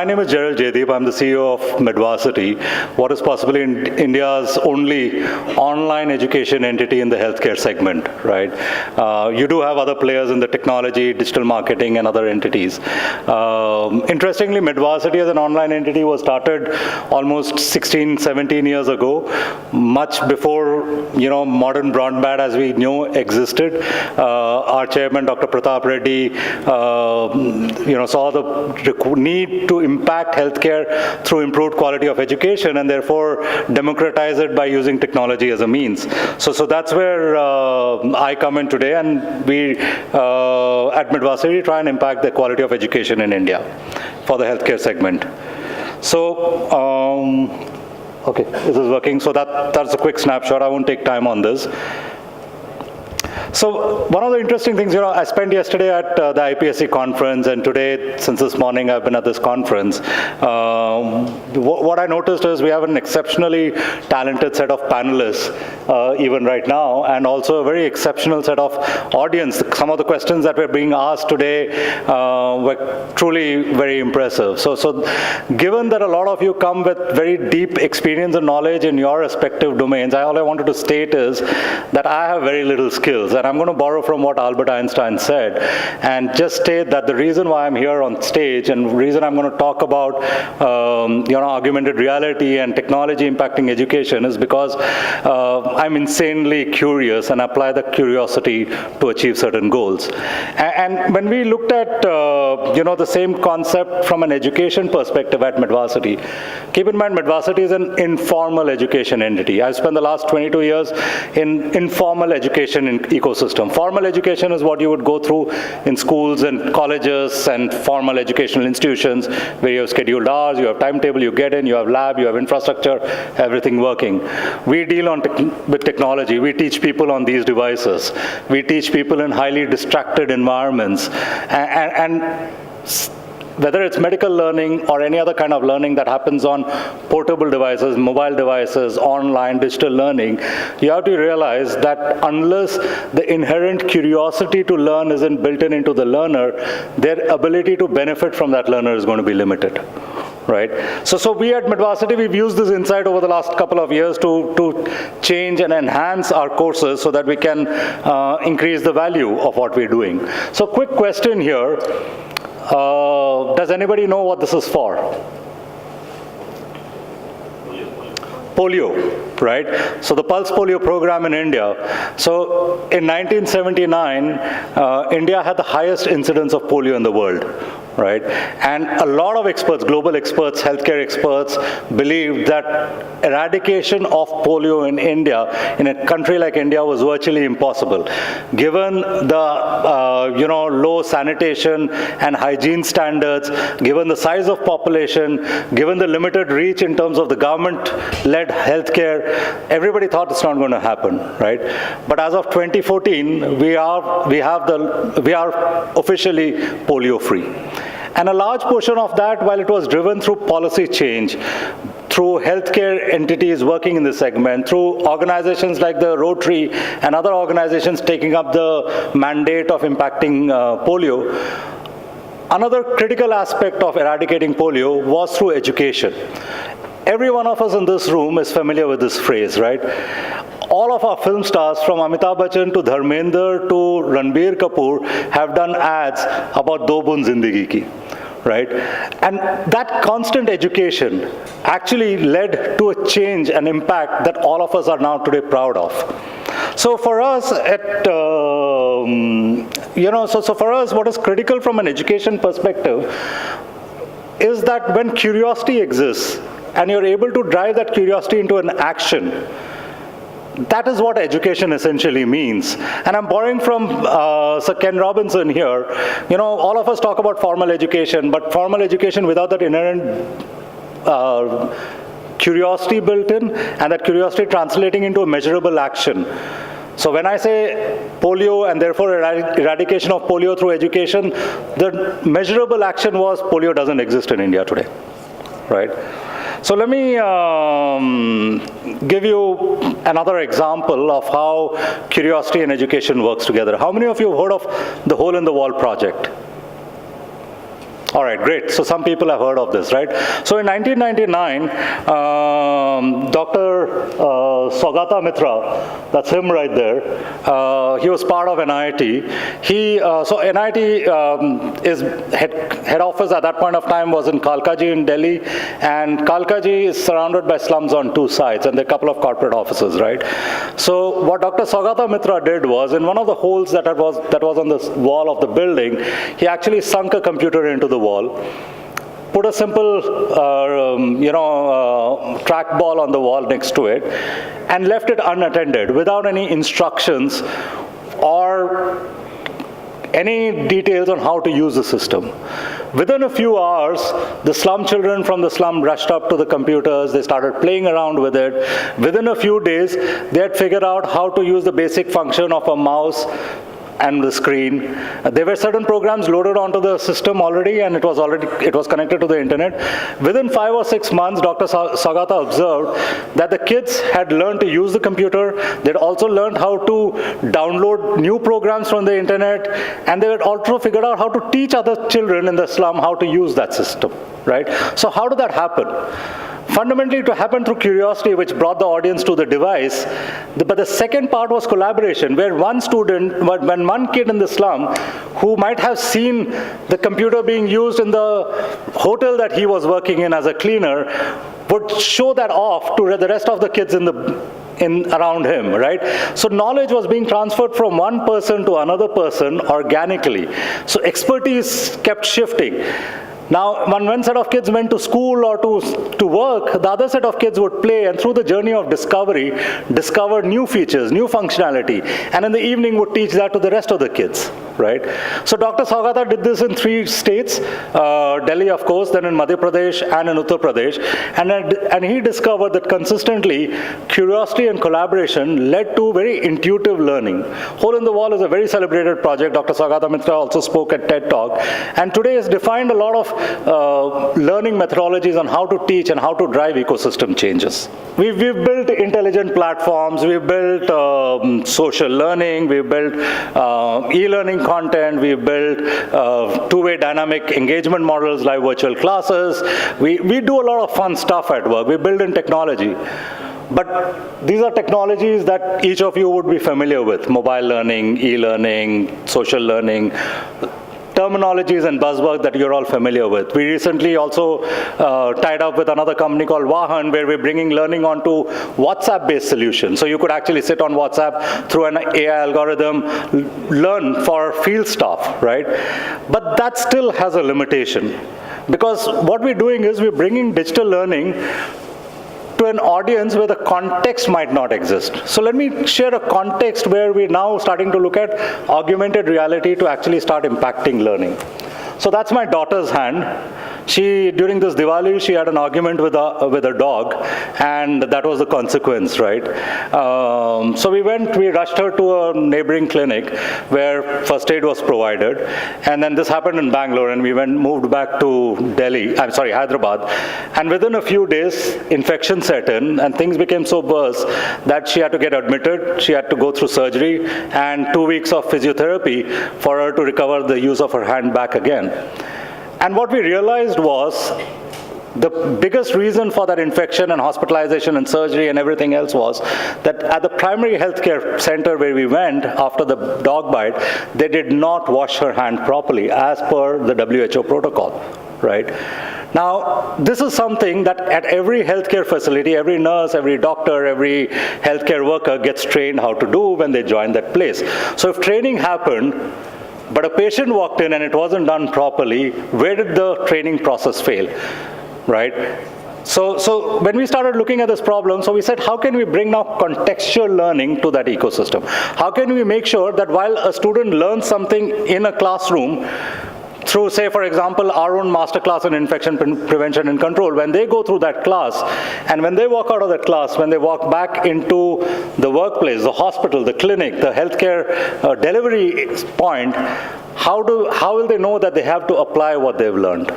My name is Gerald Jaideep. I'm the CEO of Medvarsity, what is possibly India's only online education entity in the healthcare segment, right? You do have other players in the technology, digital marketing, and other entities. Interestingly, Medvarsity as an online entity was started almost 16, 17 years ago, much before, modern broadband as we know existed. Our chairman, Dr. Pratap Reddy, saw the need to impact healthcare through improved quality of education and therefore democratize it by using technology as a means. So that's where I come in today, and we at Medvarsity try and impact the quality of education in India for the healthcare segment. So, okay, this is working. So that's a quick snapshot. I won't take time on this. So one of the interesting things, I spent yesterday at the IPSC conference, and today, since this morning, I've been at this conference. What I noticed is we have an exceptionally talented set of panelists, even right now, and also a very exceptional set of audience. Some of the questions that were being asked today were truly very impressive. So given that a lot of you come with very deep experience and knowledge in your respective domains, all I wanted to state is that I have very little skills. And I'm going to borrow from what Albert Einstein said and just state that the reason why I'm here on stage and the reason I'm going to talk about augmented reality and technology impacting education is because I'm insanely curious and apply the curiosity to achieve certain goals. And when we looked at the same concept from an education perspective at Medvarsity, keep in mind Medvarsity is an informal education entity. I've spent the last 22 years in informal education ecosystem. Formal education is what you would go through in schools and colleges and formal educational institutions where you have scheduled hours, you have timetable, you get in, you have lab, you have infrastructure, everything working. We deal with technology. We teach people on these devices. We teach people in highly distracted environments. And whether it's medical learning or any other kind of learning that happens on portable devices, mobile devices, online, digital learning, you have to realize that unless the inherent curiosity to learn isn't built into the learner, their ability to benefit from that learner is going to be limited. Right? So we at Medvarsity, we've used this insight over the last couple of years to change and enhance our courses so that we can increase the value of what we're doing. So quick question here. Does anybody know what this is for? Polio, right? So the Pulse Polio program in India. So in 1979, India had the highest incidence of polio in the world, right? And a lot of experts, global experts, healthcare experts, believed that eradication of polio in India, in a country like India, was virtually impossible. Given the low sanitation and hygiene standards, given the size of population, given the limited reach in terms of the government-led healthcare, everybody thought it's not going to happen, right? But as of 2014, we are officially polio-free. And a large portion of that, while it was driven through policy change, through healthcare entities working in this segment, through organizations like the Rotary and other organizations taking up the mandate of impacting polio, another critical aspect of eradicating polio was through education. Every one of us in this room is familiar with this phrase, right? All of our film stars, from Amitabh Bachchan to Dharmender to Ranbir Kapoor, have done ads about Do Bund Zindagi Ki, right? And that constant education actually led to a change and impact that all of us are now today proud of. So for us, so for us, what is critical from an education perspective is that when curiosity exists, and you're able to drive that curiosity into an action, that is what education essentially means. And I'm borrowing from Sir Ken Robinson here. All of us talk about formal education, but formal education without that inherent curiosity built in, and that curiosity translating into a measurable action. So when I say polio and therefore eradication of polio through education, the measurable action was polio doesn't exist in India today, right? So let me give you another example of how curiosity and education works together. How many of you have heard of the Hole in the Wall project? All right, great. So some people have heard of this, right? So in 1999, Dr. Saugata Mitra, that's him right there, he was part of NIT. So NIT is head office at that point of time was in Kalkaji in Delhi, and Kalkaji is surrounded by slums on two sides, and there are a couple of corporate offices, right? So what Dr. Saugata Mitra did was, in one of the holes that was on the wall of the building, he actually sunk a computer into the wall, put a simple, trackball on the wall next to it, and left it unattended without any instructions or any details on how to use the system. Within a few hours, the slum children from the slum rushed up to the computers, they started playing around with it. Within a few days, they had figured out how to use the basic function of a mouse and the screen. There were certain programs loaded onto the system already, and it was connected to the internet. Within 5 or 6 months, Dr. Saugata observed that the kids had learned to use the computer. They'd also learned how to download new programs from the internet, and they had also figured out how to teach other children in the slum how to use that system, right? So how did that happen? Fundamentally, it happened through curiosity, which brought the audience to the device. But the second part was collaboration, where one kid in the slum who might have seen the computer being used in the hotel that he was working in as a cleaner would show that off to the rest of the kids around him, right? So knowledge was being transferred from one person to another person organically. So expertise kept shifting. Now, when one set of kids went to school or to work, the other set of kids would play, and through the journey of discovery, discover new features, new functionality, and in the evening would teach that to the rest of the kids, right? So Dr. Saugata did this in 3 states, Delhi, of course, then in Madhya Pradesh and in Uttar Pradesh, and he discovered that consistently, curiosity and collaboration led to very intuitive learning. Hole in the Wall is a very celebrated project. Dr. Saugata Mitra also spoke at TED Talk, and today has defined a lot of learning methodologies on how to teach and how to drive ecosystem changes. We've built intelligent platforms, we've built social learning, we've built e-learning content, we've built two-way dynamic engagement models like virtual classes. We do a lot of fun stuff at work. We build in technology. But these are technologies that each of you would be familiar with: mobile learning, e-learning, social learning, terminologies and buzzwords that you're all familiar with. We recently also tied up with another company called Vahan, where we're bringing learning onto WhatsApp-based solutions. So you could actually sit on WhatsApp through an AI algorithm, learn for field stuff, right? But that still has a limitation, because what we're doing is we're bringing digital learning to an audience where the context might not exist. So let me share a context where we're now starting to look at augmented reality to actually start impacting learning. So that's my daughter's hand. During this Diwali, she had an argument with a dog, and that was the consequence, right? So we rushed her to a neighboring clinic where first aid was provided, and then this happened in Bangalore, and we moved back to Hyderabad, and within a few days, infection set in, and things became so worse that she had to get admitted, she had to go through surgery, and 2 weeks of physiotherapy for her to recover the use of her hand back again. And what we realized was the biggest reason for that infection and hospitalization and surgery and everything else was that at the primary healthcare center where we went after the dog bite, they did not wash her hand properly as per the WHO protocol, right? Now, this is something that at every healthcare facility, every nurse, every doctor, every healthcare worker gets trained how to do when they join that place. So if training happened, but a patient walked in and it wasn't done properly, where did the training process fail, right? So when we started looking at this problem, so we said, how can we bring now contextual learning to that ecosystem? How can we make sure that while a student learns something in a classroom, through, say, for example, our own masterclass in infection prevention and control, when they go through that class, and when they walk out of that class, when they walk back into the workplace, the hospital, the clinic, the healthcare delivery point, how will they know that they have to apply what they've learned?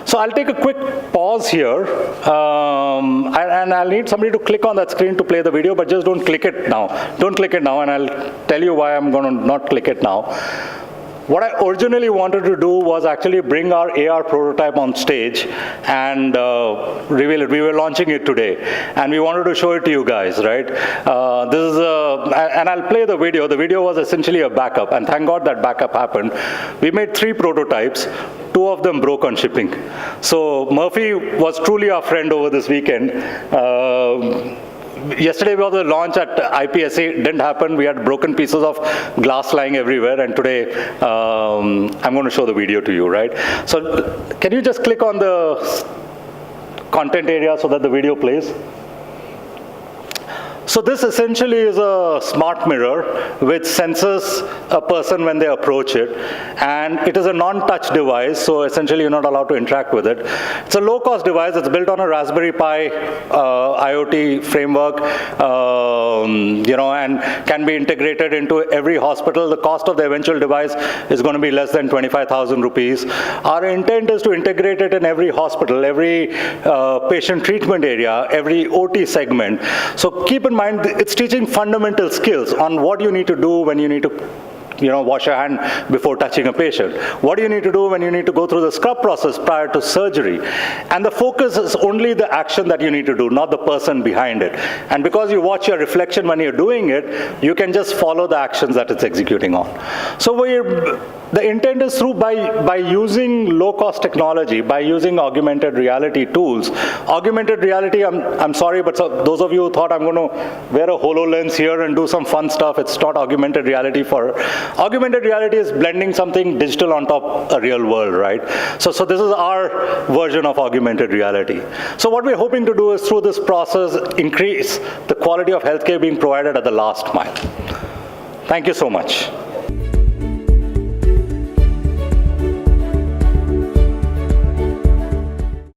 So I'll take a quick pause here, and I'll need somebody to click on that screen to play the video, but just don't click it now. Don't click it now, and I'll tell you why I'm going to not click it now. What I originally wanted to do was actually bring our AR prototype on stage and reveal it. We were launching it today, and we wanted to show it to you guys, right? This is and I'll play the video. The video was essentially a backup, and thank God that backup happened. We made 3 prototypes. 2 of them broke on shipping. So Murphy was truly our friend over this weekend. Yesterday was the launch at IPSC, didn't happen. We had broken pieces of glass lying everywhere, and today I'm going to show the video to you, right? So can you just click on the content area so that the video plays? So this essentially is a smart mirror which senses a person when they approach it, and it is a non-touch device, so essentially you're not allowed to interact with it. It's a low-cost device. It's built on a Raspberry Pi IoT framework, and can be integrated into every hospital. The cost of the eventual device is going to be less than 25,000 rupees. Our intent is to integrate it in every hospital, every patient treatment area, every OT segment. So keep in mind, it's teaching fundamental skills on what you need to do when you need to wash your hand before touching a patient. What do you need to do when you need to go through the scrub process prior to surgery? And the focus is only the action that you need to do, not the person behind it. And because you watch your reflection when you're doing it, you can just follow the actions that it's executing on. So the intent is by using low-cost technology, by using augmented reality tools. Augmented reality, I'm sorry, but those of you who thought I'm going to wear a HoloLens here and do some fun stuff, it's not augmented reality. Augmented reality is blending something digital on top of a real world, right? So this is our version of augmented reality. So what we're hoping to do is, through this process, increase the quality of healthcare being provided at the last mile. Thank you so much.